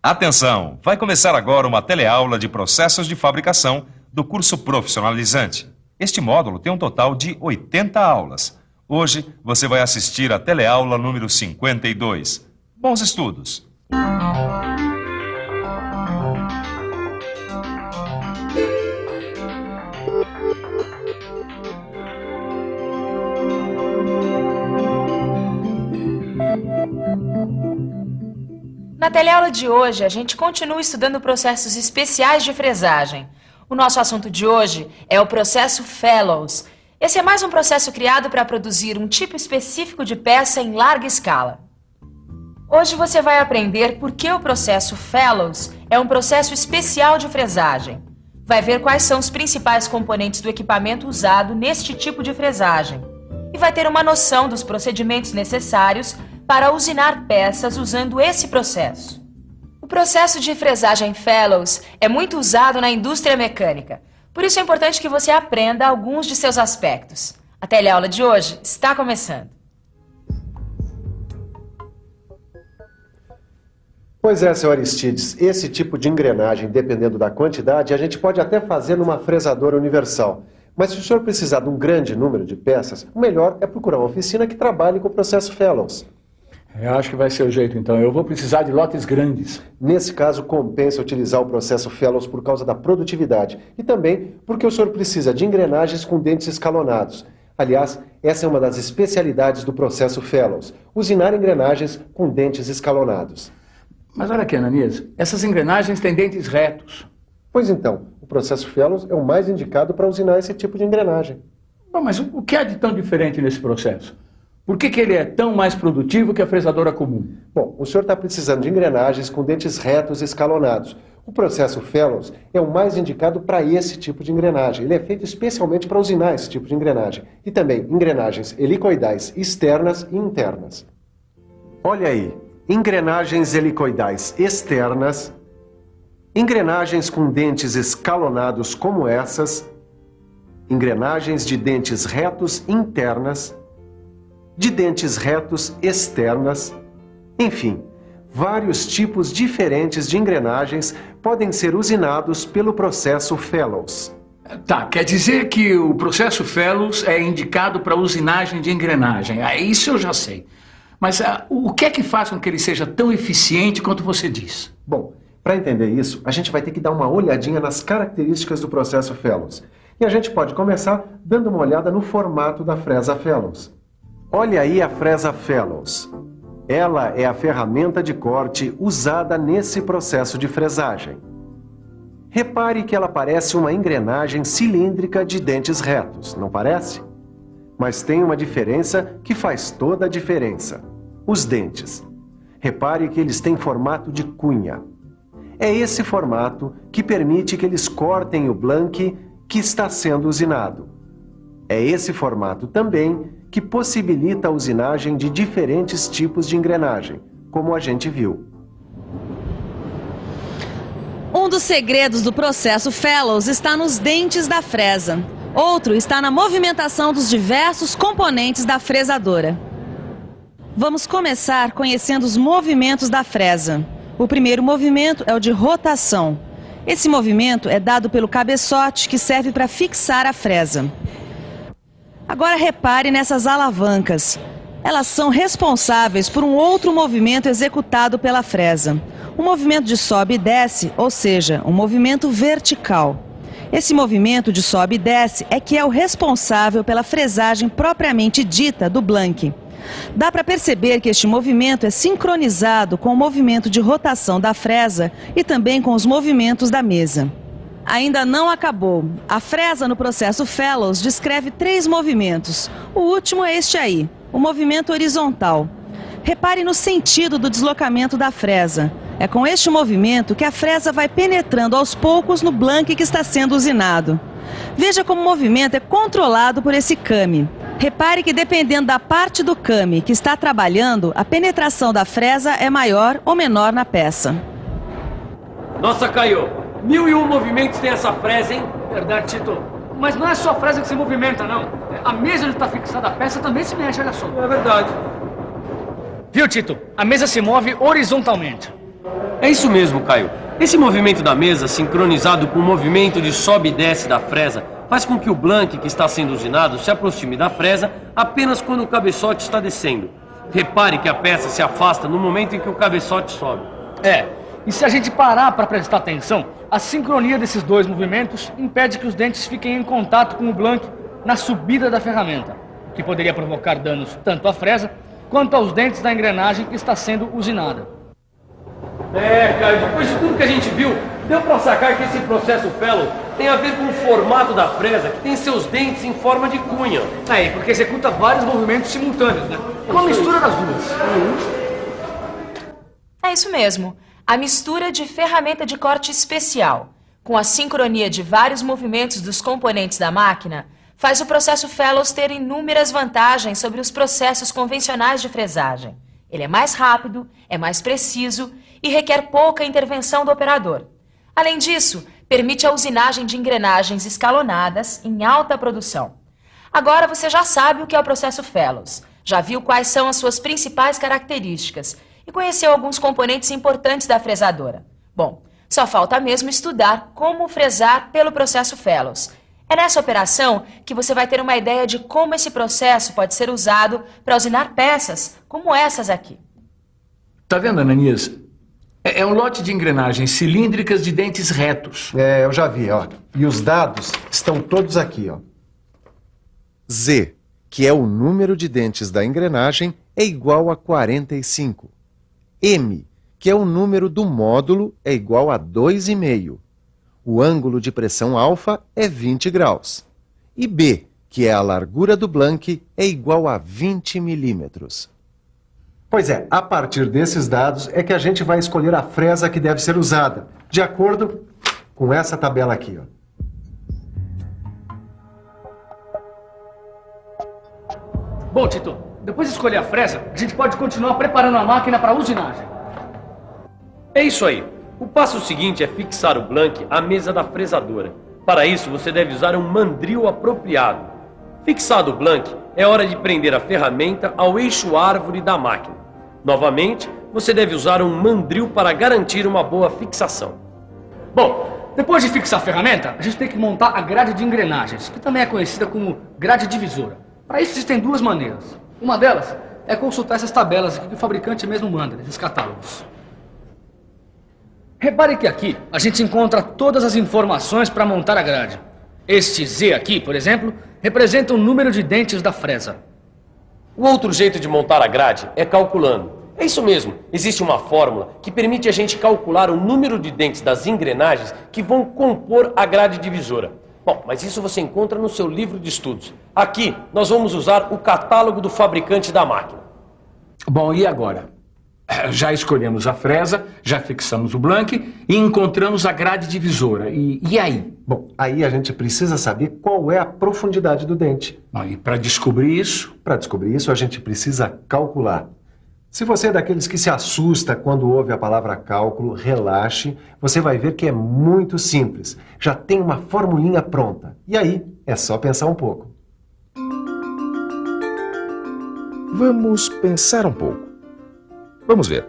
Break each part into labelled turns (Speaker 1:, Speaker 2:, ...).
Speaker 1: Atenção! Vai começar agora uma teleaula de processos de fabricação do curso profissionalizante. Este módulo tem um total de 80 aulas. Hoje você vai assistir a teleaula número 52. Bons estudos!
Speaker 2: Na teleaula de hoje, a gente continua estudando processos especiais de fresagem. O nosso assunto de hoje é o processo Fellows. Esse é mais um processo criado para produzir um tipo específico de peça em larga escala. Hoje você vai aprender por que o processo Fellows é um processo especial de fresagem. Vai ver quais são os principais componentes do equipamento usado neste tipo de fresagem. E vai ter uma noção dos procedimentos necessários para usinar peças usando esse processo. O processo de fresagem Fellows é muito usado na indústria mecânica. Por isso é importante que você aprenda alguns de seus aspectos. A teleaula de hoje está começando.
Speaker 3: Pois é, Sr. Aristides, esse tipo de engrenagem, dependendo da quantidade, a gente pode até fazer numa fresadora universal. Mas se o senhor precisar de um grande número de peças, o melhor é procurar uma oficina que trabalhe com o processo Fellows.
Speaker 4: Eu acho que vai ser o jeito, então. Eu vou precisar de lotes grandes.
Speaker 3: Nesse caso, compensa utilizar o processo Fellows por causa da produtividade e também porque o senhor precisa de engrenagens com dentes escalonados. Aliás, essa é uma das especialidades do processo Fellows, usinar engrenagens com dentes escalonados.
Speaker 4: Mas olha aqui, Ananias, essas engrenagens têm dentes retos.
Speaker 3: Pois então, o processo Fellows é o mais indicado para usinar esse tipo de engrenagem.
Speaker 4: Bom, mas o que há de tão diferente nesse processo? Por que ele é tão mais produtivo que a fresadora comum?
Speaker 3: Bom, o senhor está precisando de engrenagens com dentes retos escalonados. O processo Fellows é o mais indicado para esse tipo de engrenagem. Ele é feito especialmente para usinar esse tipo de engrenagem. E também engrenagens helicoidais externas e internas. Olha aí, engrenagens helicoidais externas, engrenagens com dentes escalonados como essas, engrenagens de dentes retos internas, de dentes retos externas, enfim, vários tipos diferentes de engrenagens podem ser usinados pelo processo Fellows.
Speaker 4: Tá, quer dizer que o processo Fellows é indicado para usinagem de engrenagem. Isso eu já sei. Mas o que é que faz com que ele seja tão eficiente quanto você diz?
Speaker 3: Bom, para entender isso, a gente vai ter que dar uma olhadinha nas características do processo Fellows. E a gente pode começar dando uma olhada no formato da fresa Fellows. Olha aí a fresa Fellows. Ela é a ferramenta de corte usada nesse processo de fresagem. Repare que ela parece uma engrenagem cilíndrica de dentes retos, não parece? Mas tem uma diferença que faz toda a diferença. Os dentes. Repare que eles têm formato de cunha. É esse formato que permite que eles cortem o blank que está sendo usinado. É esse formato também que possibilita a usinagem de diferentes tipos de engrenagem, como a gente viu.
Speaker 5: Um dos segredos do processo Fellows está nos dentes da fresa. Outro está na movimentação dos diversos componentes da fresadora. Vamos começar conhecendo os movimentos da fresa. O primeiro movimento é o de rotação. Esse movimento é dado pelo cabeçote que serve para fixar a fresa. Agora repare nessas alavancas. Elas são responsáveis por um outro movimento executado pela fresa. Um movimento de sobe e desce, ou seja, um movimento vertical. Esse movimento de sobe e desce é que é o responsável pela fresagem propriamente dita do blank. Dá para perceber que este movimento é sincronizado com o movimento de rotação da fresa e também com os movimentos da mesa. Ainda não acabou. A fresa no processo Fellows descreve 3 movimentos. O último é este aí, o movimento horizontal. Repare no sentido do deslocamento da fresa. É com este movimento que a fresa vai penetrando aos poucos no blank que está sendo usinado. Veja como o movimento é controlado por esse came. Repare que dependendo da parte do came que está trabalhando, a penetração da fresa é maior ou menor na peça.
Speaker 6: Nossa, Caio! 1001 movimentos tem essa fresa, hein? Verdade, Tito. Mas não é só a fresa que se movimenta, não. A mesa onde está fixada a peça também se mexe, olha só. É verdade. Viu, Tito? A mesa se move horizontalmente. É isso mesmo, Caio. Esse movimento da mesa, sincronizado com o movimento de sobe e desce da fresa, faz com que o blank que está sendo usinado se aproxime da fresa apenas quando o cabeçote está descendo. Repare que a peça se afasta no momento em que o cabeçote sobe.
Speaker 7: E se a gente parar para prestar atenção, a sincronia desses dois movimentos impede que os dentes fiquem em contato com o blank na subida da ferramenta, o que poderia provocar danos tanto à fresa quanto aos dentes da engrenagem que está sendo usinada.
Speaker 6: Caio, depois de tudo que a gente viu, deu para sacar que esse processo Fellows tem a ver com o formato da fresa, que tem seus dentes em forma de cunha.
Speaker 7: Porque executa vários movimentos simultâneos, né? É uma mistura das duas.
Speaker 2: É isso mesmo. A mistura de ferramenta de corte especial, com a sincronia de vários movimentos dos componentes da máquina, faz o processo Fellows ter inúmeras vantagens sobre os processos convencionais de fresagem. Ele é mais rápido, é mais preciso e requer pouca intervenção do operador. Além disso, permite a usinagem de engrenagens escalonadas em alta produção. Agora você já sabe o que é o processo Fellows, já viu quais são as suas principais características e conheceu alguns componentes importantes da fresadora. Bom, só falta mesmo estudar como fresar pelo processo Fellows. É nessa operação que você vai ter uma ideia de como esse processo pode ser usado para usinar peças como essas aqui.
Speaker 4: Tá vendo, Ananias? É um lote de engrenagens cilíndricas de dentes retos.
Speaker 3: Eu já vi, ó. E os dados estão todos aqui, ó. Z, que é o número de dentes da engrenagem, é igual a 45. M, que é o número do módulo, é igual a 2,5. O ângulo de pressão alfa é 20 graus. E B, que é a largura do blank, é igual a 20 milímetros. Pois é, a partir desses dados é que a gente vai escolher a fresa que deve ser usada, de acordo com essa tabela aqui, ó.
Speaker 7: Bom, Tito, depois de escolher a fresa, a gente pode continuar preparando a máquina para a usinagem.
Speaker 6: É isso aí. O passo seguinte é fixar o blank à mesa da fresadora. Para isso, você deve usar um mandril apropriado. Fixado o blank, é hora de prender a ferramenta ao eixo árvore da máquina. Novamente, você deve usar um mandril para garantir uma boa fixação.
Speaker 7: Bom, depois de fixar a ferramenta, a gente tem que montar a grade de engrenagens, que também é conhecida como grade divisora. Para isso existem duas maneiras. Uma delas é consultar essas tabelas que o fabricante mesmo manda, esses catálogos. Repare que aqui a gente encontra todas as informações para montar a grade. Este Z aqui, por exemplo, representa o número de dentes da fresa.
Speaker 6: O outro jeito de montar a grade é calculando. É isso mesmo, existe uma fórmula que permite a gente calcular o número de dentes das engrenagens que vão compor a grade divisora. Bom, mas isso você encontra no seu livro de estudos. Aqui nós vamos usar o catálogo do fabricante da máquina.
Speaker 4: Bom, e agora? Já escolhemos a fresa, já fixamos o blank e encontramos a grade divisora. E aí?
Speaker 3: Bom, aí a gente precisa saber qual é a profundidade do dente.
Speaker 4: E para descobrir isso?
Speaker 3: Para descobrir isso, a gente precisa calcular. Se você é daqueles que se assusta quando ouve a palavra cálculo, relaxe. Você vai ver que é muito simples. Já tem uma formulinha pronta. E aí, é só pensar um pouco.
Speaker 1: Vamos pensar um pouco. Vamos ver.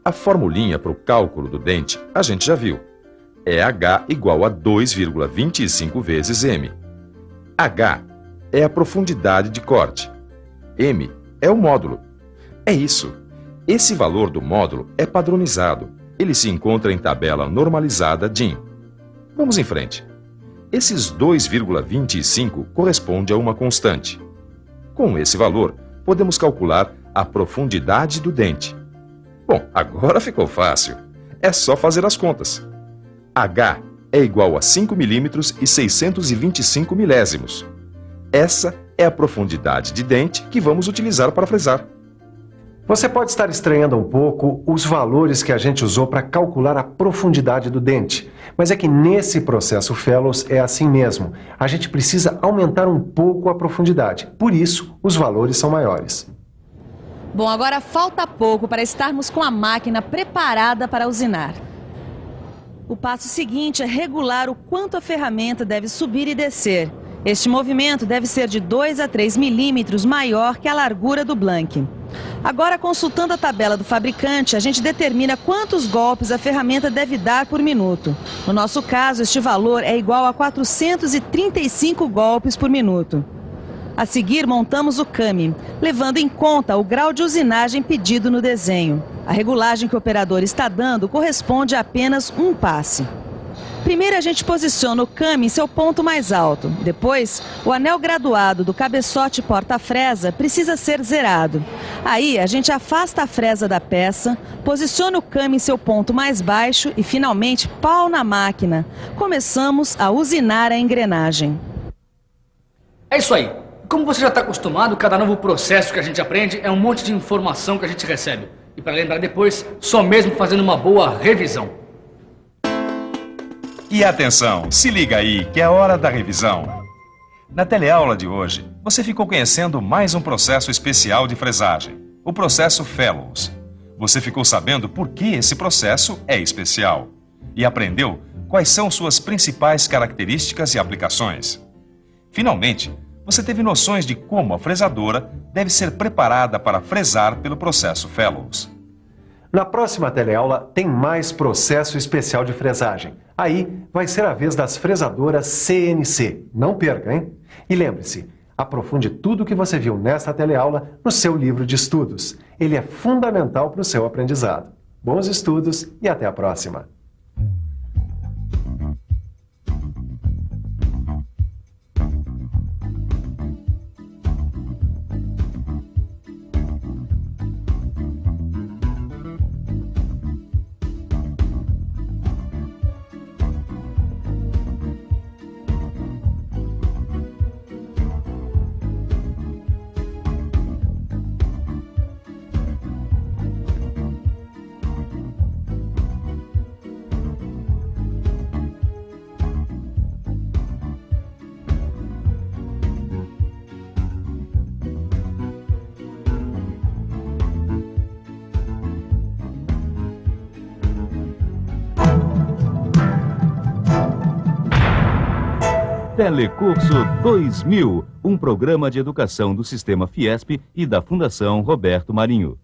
Speaker 1: A formulinha para o cálculo do dente a gente já viu. É H igual a 2,25 vezes M. H é a profundidade de corte. M é o módulo. É isso. Esse valor do módulo é padronizado. Ele se encontra em tabela normalizada DIN. Vamos em frente. Esses 2,25 corresponde a uma constante. Com esse valor, podemos calcular a profundidade do dente. Bom, agora ficou fácil. É só fazer as contas. H é igual a 5 milímetros e 625 milésimos. Essa é a profundidade de dente que vamos utilizar para fresar.
Speaker 3: Você pode estar estranhando um pouco os valores que a gente usou para calcular a profundidade do dente. Mas é que nesse processo Fellows é assim mesmo. A gente precisa aumentar um pouco a profundidade. Por isso, os valores são maiores.
Speaker 5: Bom, agora falta pouco para estarmos com a máquina preparada para usinar. O passo seguinte é regular o quanto a ferramenta deve subir e descer. Este movimento deve ser de 2 a 3 milímetros maior que a largura do blank. Agora, consultando a tabela do fabricante, a gente determina quantos golpes a ferramenta deve dar por minuto. No nosso caso, este valor é igual a 435 golpes por minuto. A seguir, montamos o CAMI, levando em conta o grau de usinagem pedido no desenho. A regulagem que o operador está dando corresponde a apenas um passe. Primeiro, a gente posiciona o CAMI em seu ponto mais alto. Depois, o anel graduado do cabeçote porta-fresa precisa ser zerado. Aí, a gente afasta a fresa da peça, posiciona o CAMI em seu ponto mais baixo e, finalmente, pau na máquina. Começamos a usinar a engrenagem.
Speaker 7: É isso aí. Como você já está acostumado, cada novo processo que a gente aprende é um monte de informação que a gente recebe. E para lembrar depois, só mesmo fazendo uma boa revisão.
Speaker 1: E atenção, se liga aí que é hora da revisão. Na teleaula de hoje, você ficou conhecendo mais um processo especial de fresagem, o processo Fellows. Você ficou sabendo por que esse processo é especial e aprendeu quais são suas principais características e aplicações. Finalmente, você teve noções de como a fresadora deve ser preparada para fresar pelo processo Fellows.
Speaker 3: Na próxima teleaula tem mais processo especial de fresagem. Aí vai ser a vez das fresadoras CNC. Não perca, hein? E lembre-se, aprofunde tudo o que você viu nesta teleaula no seu livro de estudos. Ele é fundamental para o seu aprendizado. Bons estudos e até a próxima!
Speaker 8: Telecurso 2000, um programa de educação do Sistema Fiesp e da Fundação Roberto Marinho.